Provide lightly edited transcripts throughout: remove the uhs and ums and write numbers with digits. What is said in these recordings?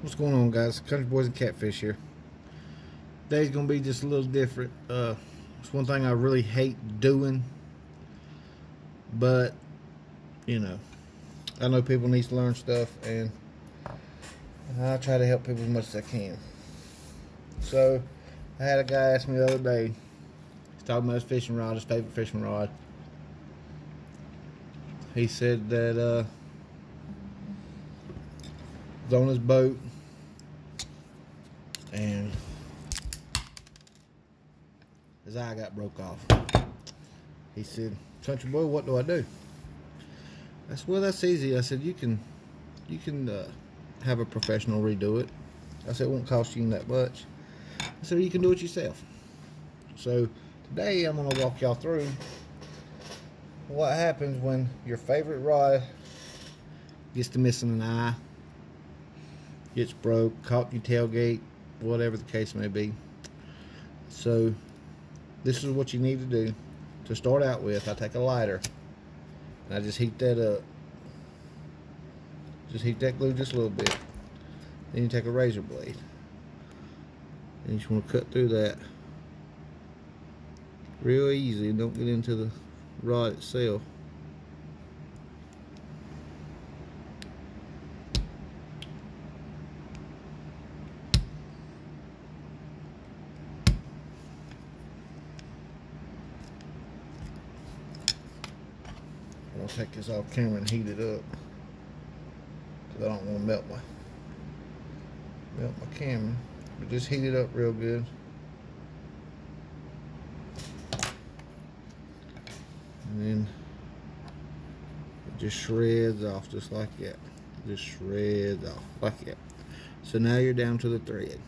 What's going on, guys? Country Boys and Catfish here. Today's gonna be just a little different. It's one thing I really hate doing, but you know, I know people need to learn stuff, and I try to help people as much as I can. So, I had a guy ask me the other day. He's talking about his fishing rod, his favorite fishing rod. He said that was on his boat, and his eye got broke off. He said, "Country boy, what do I do?" I said, "Well, that's easy." I said, you can have a professional redo it." I said, "It won't cost you that much." I said, "You can do it yourself." So today I'm gonna walk y'all through what happens when your favorite rod gets to missing an eye, gets broke, caught in your tailgate, whatever the case may be. So this is what you need to do to start out with. I take a lighter and I just heat that up. Just heat that glue just a little bit. Then you take a razor blade and you just want to cut through that real easy. Don't get into the rod itself. I'll take this off camera and heat it up, because I don't want to melt my camera. But just heat it up real good. And then it just shreds off just like that. Just shreds off like that. So now you're down to the thread.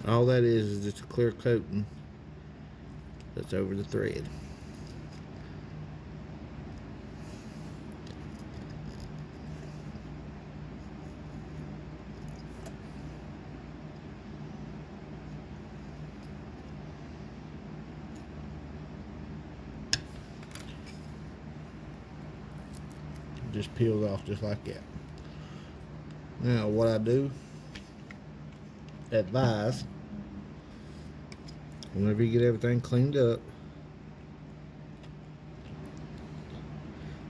All that is just a clear coating that's over the thread. Just peels off just like that. Now what I do, advise, whenever you get everything cleaned up,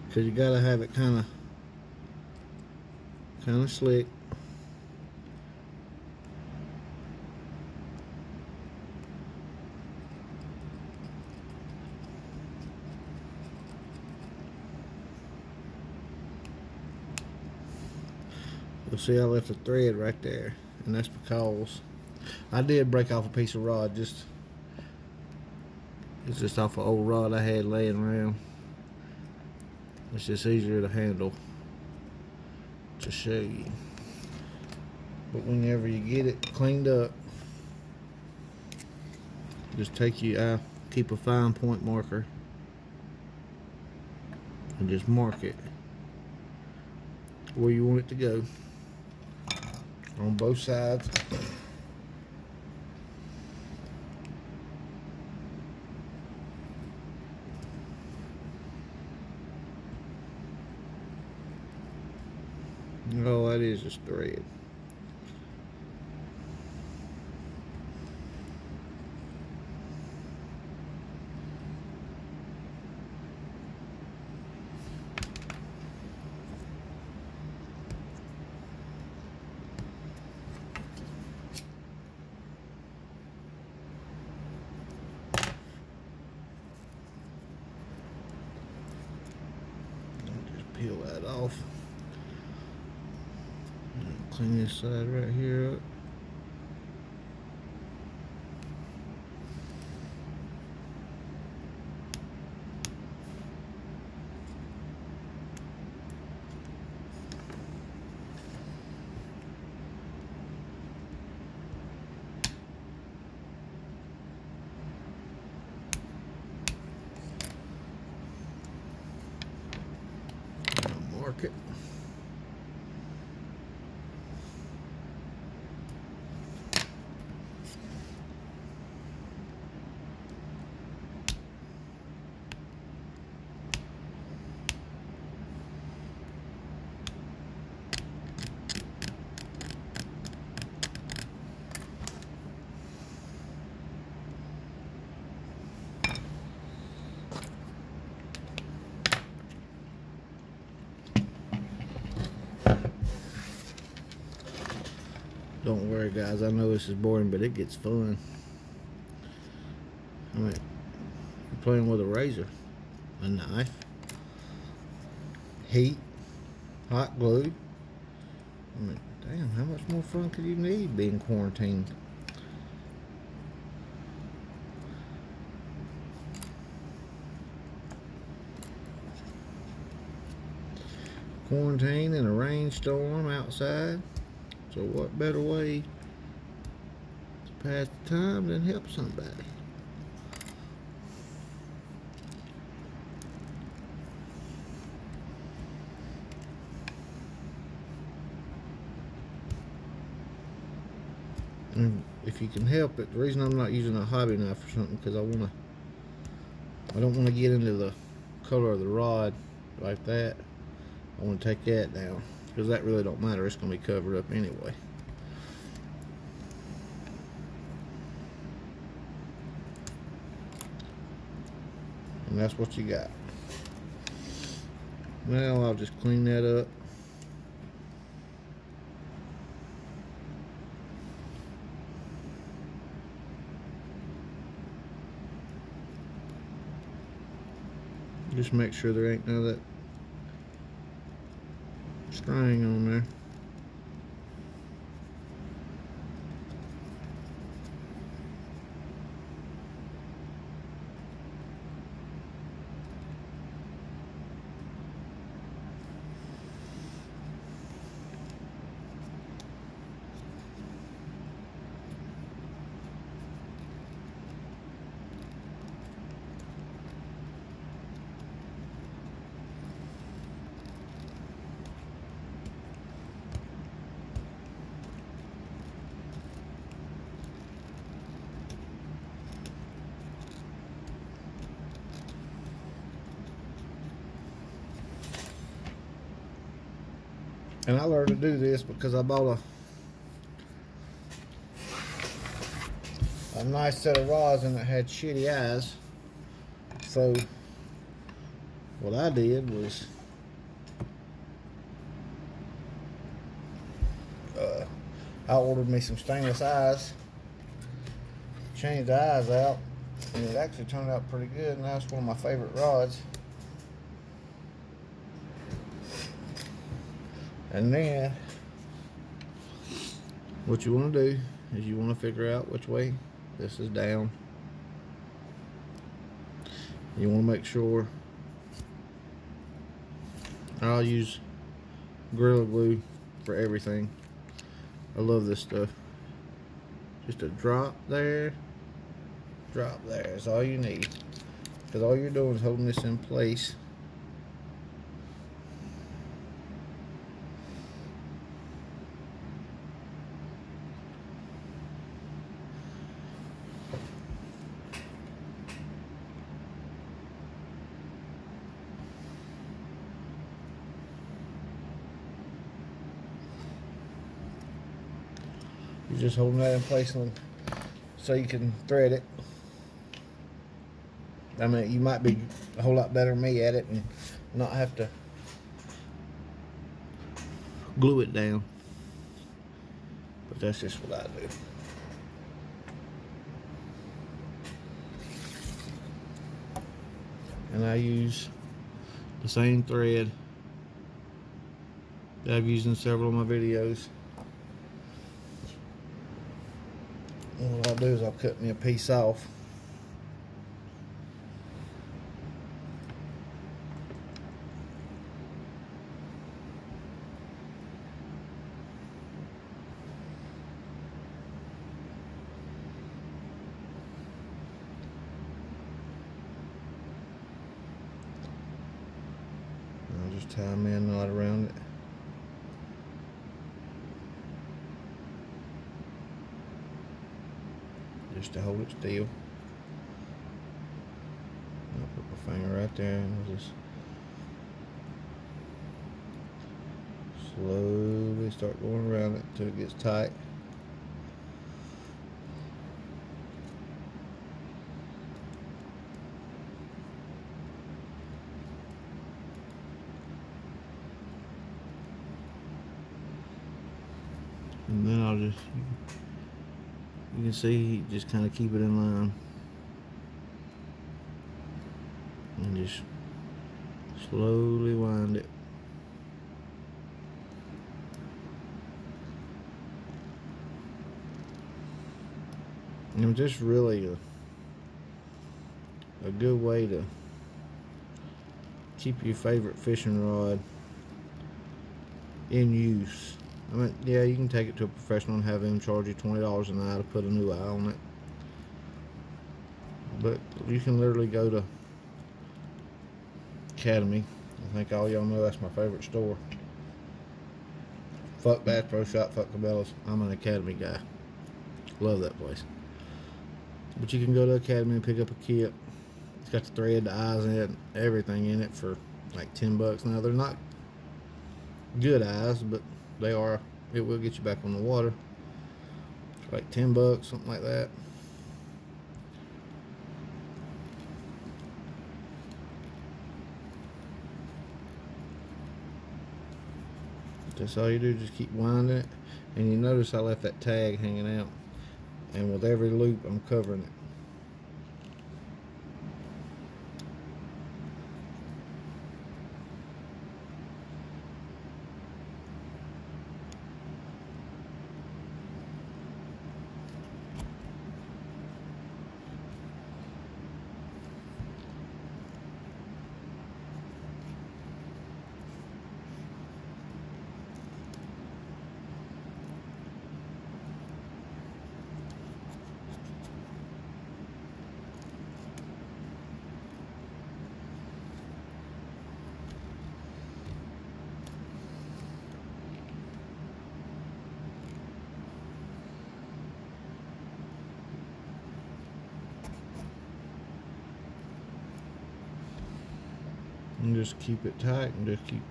because you gotta have it kind of slick. You'll see I left a thread right there, and that's because I did break off a piece of rod. It's just off an old rod I had laying around. It's just easier to handle to show you. But whenever you get it cleaned up, just keep a fine point marker and just mark it where you want it to go on both sides. All that is thread. Just peel that off. Clean this side right here up. Mark it. Don't worry, guys. I know this is boring, but it gets fun. I mean, you're playing with a razor, a knife, heat, hot glue. I mean, damn, how much more fun could you need being quarantined? Quarantine in a rainstorm outside. So what better way to pass the time than help somebody? And if you can help it, the reason I'm not using a hobby knife or something, because I don't want to get into the color of the rod like that. I want to take that down, because that really don't matter. It's going to be covered up anyway. And that's what you got. Now I'll just clean that up. Just make sure there ain't none of that string on there. And I learned to do this because I bought a nice set of rosin that had shitty eyes. So what I did was I ordered me some stainless eyes, changed the eyes out, and it actually turned out pretty good. And that's one of my favorite rods. And then what you want to do is you want to figure out which way this is down. You want to make sure. I'll use Gorilla Glue for everything. I love this stuff. Just a drop there, drop there is all you need, because all you're doing is holding this in place. You're just holding that in place so you can thread it. I mean, you might be a whole lot better than me at it and not have to glue it down. But that's just what I do. And I use the same thread that I've used in several of my videos. And what I'll do is I'll cut me a piece off. And I'll just tie a man knot around it. Just to hold it still. I'll put my finger right there and I'll just slowly start going around it until it gets tight. And then I'll just, you can see, just kind of keep it in line. And just slowly wind it. And just really a good way to keep your favorite fishing rod in use. I mean, yeah, you can take it to a professional and have them charge you $20 an eye to put a new eye on it. But you can literally go to Academy. I think all y'all know that's my favorite store. Fuck Bass Pro Shop, fuck Cabela's. I'm an Academy guy. Love that place. But you can go to Academy and pick up a kit. It's got the thread, the eyes in it, everything in it for like $10. Now they're not good eyes, but they are. It will get you back on the water. It's like $10, something like that. That's all you do, just keep winding it. And you notice I left that tag hanging out. And with every loop, I'm covering it. And just keep it tight and just keep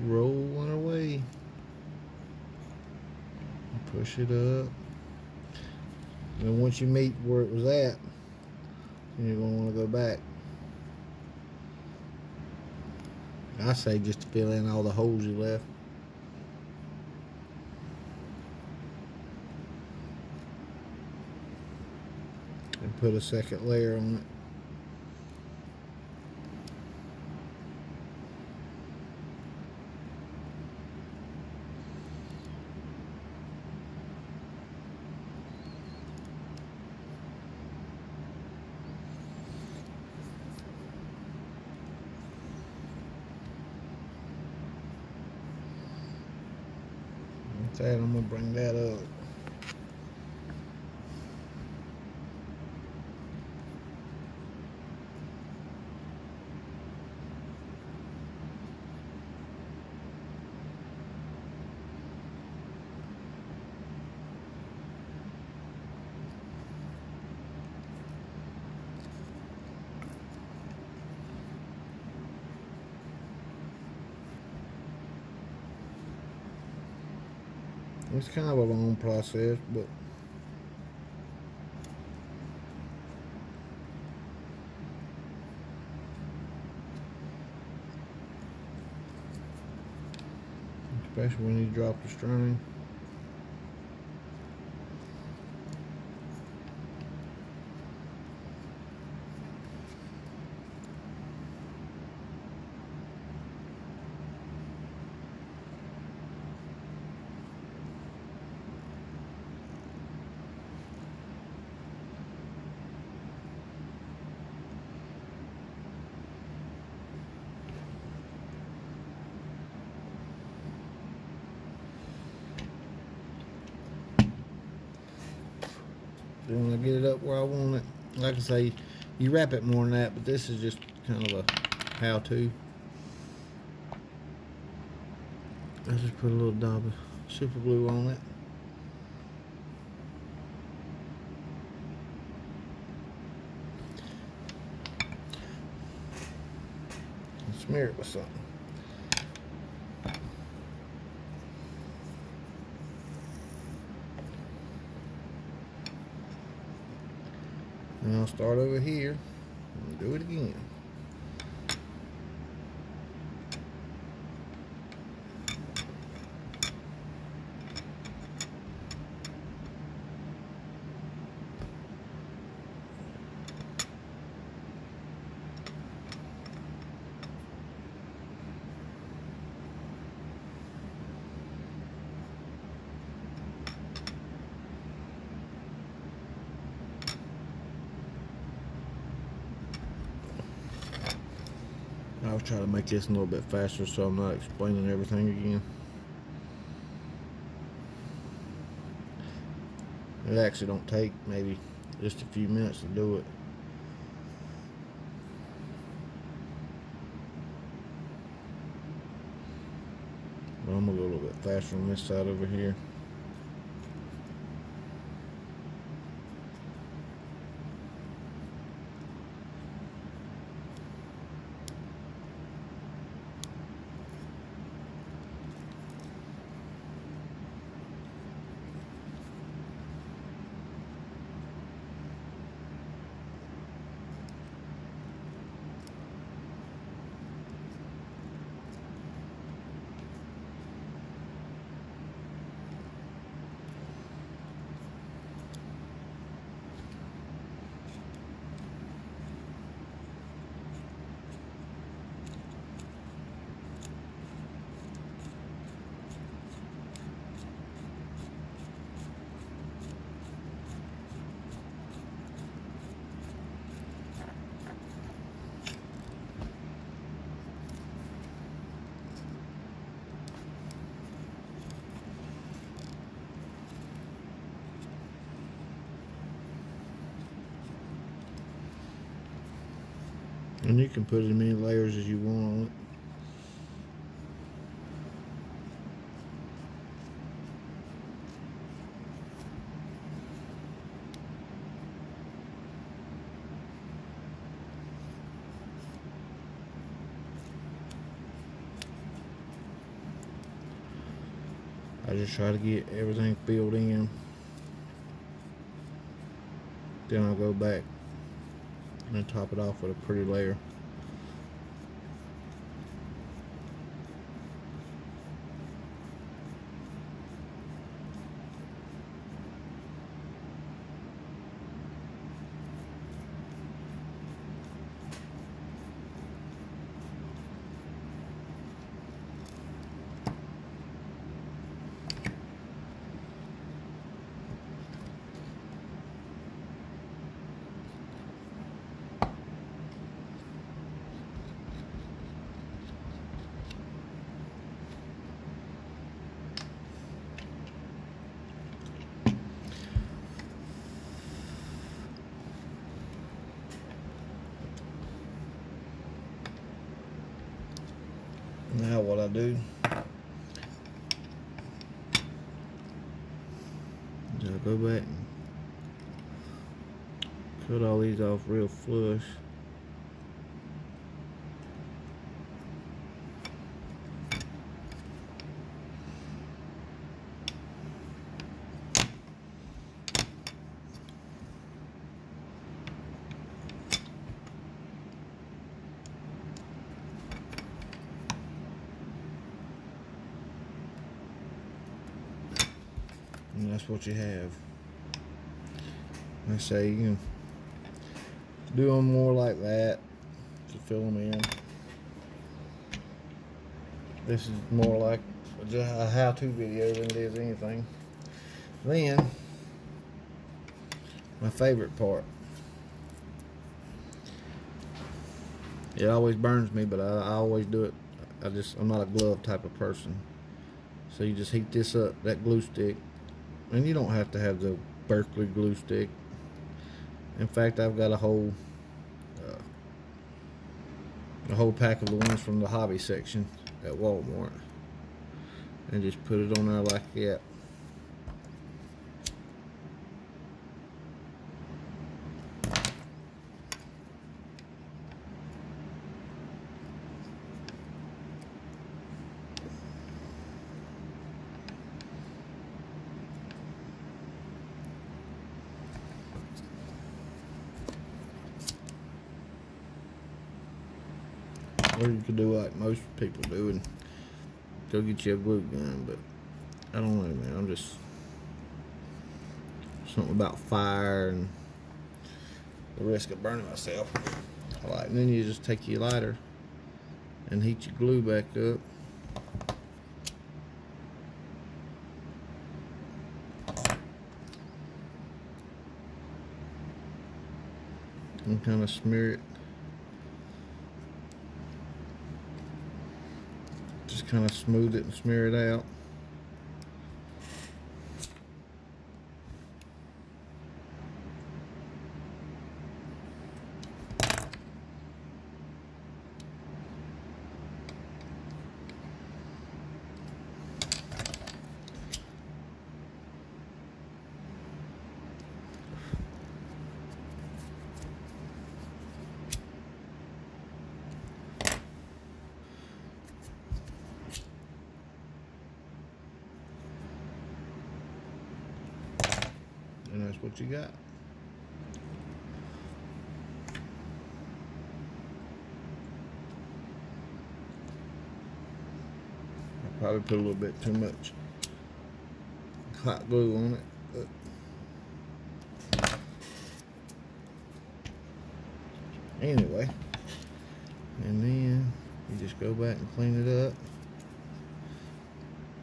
rolling away. Push it up. And once you meet where it was at, you're gonna want to go back. I say just to fill in all the holes you left. And put a second layer on it. That I'm gonna bring that up. It's kind of a long process, but especially when you drop the string. When I get it up where I want it, like I say, you wrap it more than that, but this is just kind of a how-to. I just put a little dab of super glue on it. And smear it with something. And I'll start over here and do it again. I'll try to make this a little bit faster so I'm not explaining everything again. It actually don't take maybe just a few minutes to do it. But I'm gonna go a little bit faster on this side over here. And you can put as many layers as you want on it. I just try to get everything filled in. Then I'll go back and top it off with a pretty layer. Now what I do is I go back and cut all these off real flush. And that's what you have. I say you can do them more like that to fill them in. This is more like just a how-to video than it is anything. Then, my favorite part. It always burns me, but I always do it. I'm not a glove type of person. So you just heat this up, that glue stick. And you don't have to have the Berkeley glue stick. In fact, I've got a whole pack of the ones from the hobby section at Walmart, and just put it on there like that. Or you could do like most people do and go get you a glue gun, but I don't know, man. I'm just something about fire and the risk of burning myself. And then you just take your lighter and heat your glue back up. And kind of smear it just kind of smooth it and smear it out. And that's what you got. I probably put a little bit too much hot glue on it, but anyway. And then you just go back and clean it up,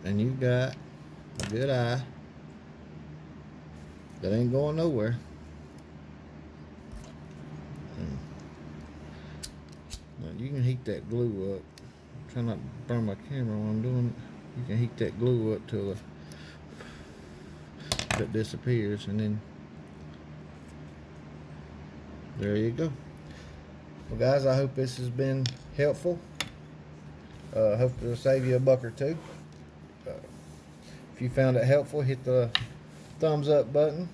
and you've got a good eye that ain't going nowhere. Now you can heat that glue up. Try not to burn my camera while I'm doing it. You can heat that glue up till it disappears, and then there you go. Well, guys, I hope this has been helpful. Hope it'll save you a buck or two. If you found it helpful, hit the thumbs up button.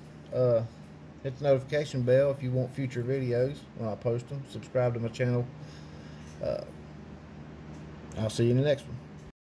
Hit the notification bell if you want future videos when I post them. Subscribe to my channel. I'll see you in the next one.